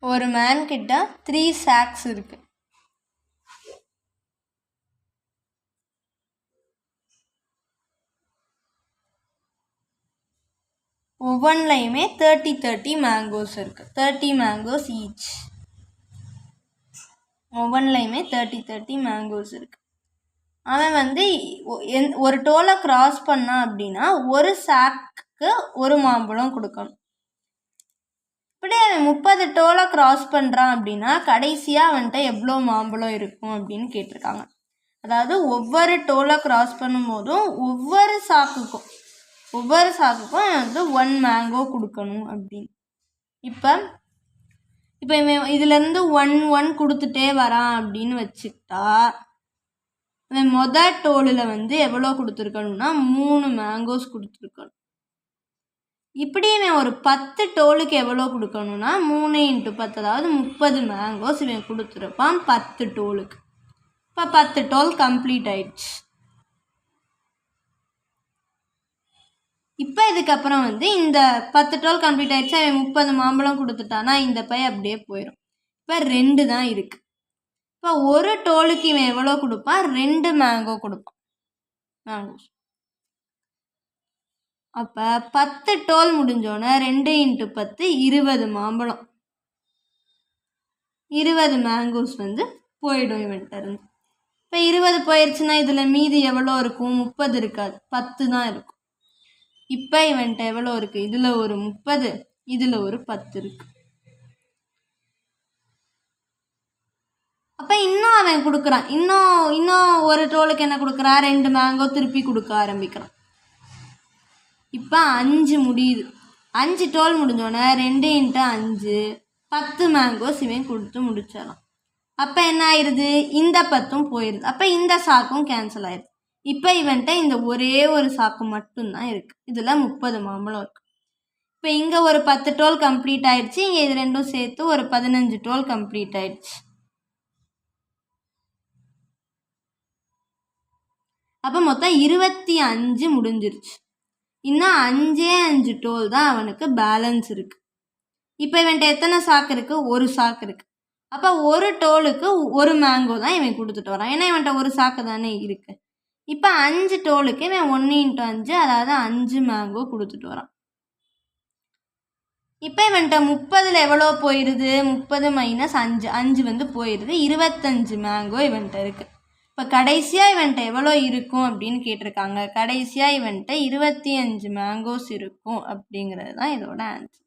ஒரு மேன் கிட்ட 3 sacks இருக்கு. ஒவ்வொன்றையுமே 30 மேங்கோஸ் இருக்கு. 30 மேங்கோஸ் ஈச். ஒவ்வொன்றையுமே 30 மேங்கோஸ் இருக்கு. அவன் வந்து ஒரு டோலை கிராஸ் பண்ணான் அப்படின்னா ஒரு சாக்கு ஒரு மாம்பழம் கொடுக்கணும். இப்படி அவன் 30 டோலை கிராஸ் பண்ணுறான் அப்படின்னா கடைசியாக அவன்கிட்ட எவ்வளோ மாம்பழம் இருக்கும் அப்படின்னு கேட்டிருக்காங்க. அதாவது ஒவ்வொரு டோலை கிராஸ் பண்ணும்போதும் ஒவ்வொரு சாக்குக்கும் அவன் வந்து 1 மேங்கோ கொடுக்கணும் அப்படின்னு. இப்போ இவன் இதுலேருந்து 1 கொடுத்துட்டே வரான் அப்படின்னு வச்சுக்கிட்டா அவன் மொதல் டோலில் வந்து எவ்வளோ கொடுத்துருக்கணும்னா 3 மேங்கோஸ் கொடுத்துருக்கணும். இப்படி இவன் ஒரு 10 டோலுக்கு எவ்வளோ கொடுக்கணும்னா 3 × 10 அதாவது 30 மேங்கோஸ் இவன் கொடுத்துருப்பான் 10 டோலுக்கு. இப்போ 10 டோல் கம்ப்ளீட் ஆயிடுச்சு. இப்போ இதுக்கப்புறம் வந்து இந்த 10 டோல் கம்ப்ளீட் ஆயிடுச்சு. அவன் 30 மாம்பழம் கொடுத்துட்டானா இந்த பை அப்படியே போயிடும். இப்போ 2 தான் இருக்குது. இப்போ ஒரு டோலுக்கு இவன் எவ்வளோ கொடுப்பான்? 2 மேங்கோ கொடுப்பான் மேங்கோஸ். அப்போ 10 டோல் முடிஞ்சோன்னே 2 × 10 20 மாம்பழம் 20 மேங்கோஸ் வந்து போயிடும் இவன்கிட்ட இருந்து. இப்போ 20 போயிடுச்சுன்னா இதில் மீதி எவ்வளோ இருக்கும்? 30 இருக்காது, 10 தான் இருக்கும். இப்போ இவன்கிட்ட எவ்வளோ இருக்குது? இதில் ஒரு 30, இதில் ஒரு 10 இருக்குது. அப்போ இன்னும் அவன் கொடுக்குறான். இன்னும் ஒரு டோலுக்கு என்ன கொடுக்குறான்? 2 மேங்கோ திருப்பி கொடுக்க ஆரம்பிக்கிறான். இப்போ 5 முடியுது. 5 டோல் முடிஞ்சோடனே 2 × 5 10 மேங்கோஸ் இவன் கொடுத்து முடிச்சிடலாம். அப்போ என்ன ஆயிடுது? இந்த 10ம் போயிடுது. அப்போ இந்த சாக்கும் கேன்சல் ஆயிடுது. இப்போ இவன்கிட்ட இந்த ஒரே ஒரு சாக்கு மட்டும்தான் இருக்குது. இதில் 30 மாம்பழம் இருக்குது. இப்போ இங்கே ஒரு 10 டோல் கம்ப்ளீட் ஆயிடுச்சு. இங்கே இது ரெண்டும் சேர்த்து ஒரு 15 டோல் கம்ப்ளீட் ஆயிடுச்சு. அப்போ மொத்தம் 25 முடிஞ்சிருச்சு. இன்னும் 5 டோல் தான் அவனுக்கு பேலன்ஸ் இருக்குது. இப்போ இவன்கிட்ட எத்தனை சாக்கு இருக்குது? ஒரு சாக்கு இருக்குது. அப்போ ஒரு டோலுக்கு ஒரு மேங்கோ தான் இவன் கொடுத்துட்டு வரான். ஏன்னா இவன்கிட்ட ஒரு சாக்கு தானே இருக்குது. இப்போ 5 டோலுக்கு இவன் 1 × 5 அதாவது 5 மேங்கோ கொடுத்துட்டு வரான். இப்போ இவன்கிட்ட 30ல் எவ்வளோ போயிடுது? 30 - 5 வந்து போயிடுது. 25 மேங்கோ இவன்கிட்ட இருக்குது. இப்போ கடைசியாக இவன்கிட்ட எவ்வளோ இருக்கும் அப்படின்னு கேட்டிருக்காங்க. கடைசியாக இவன்கிட்ட 25 மேங்கோஸ் இருக்கும் அப்படிங்கிறது தான் இதோட ஆன்சர்.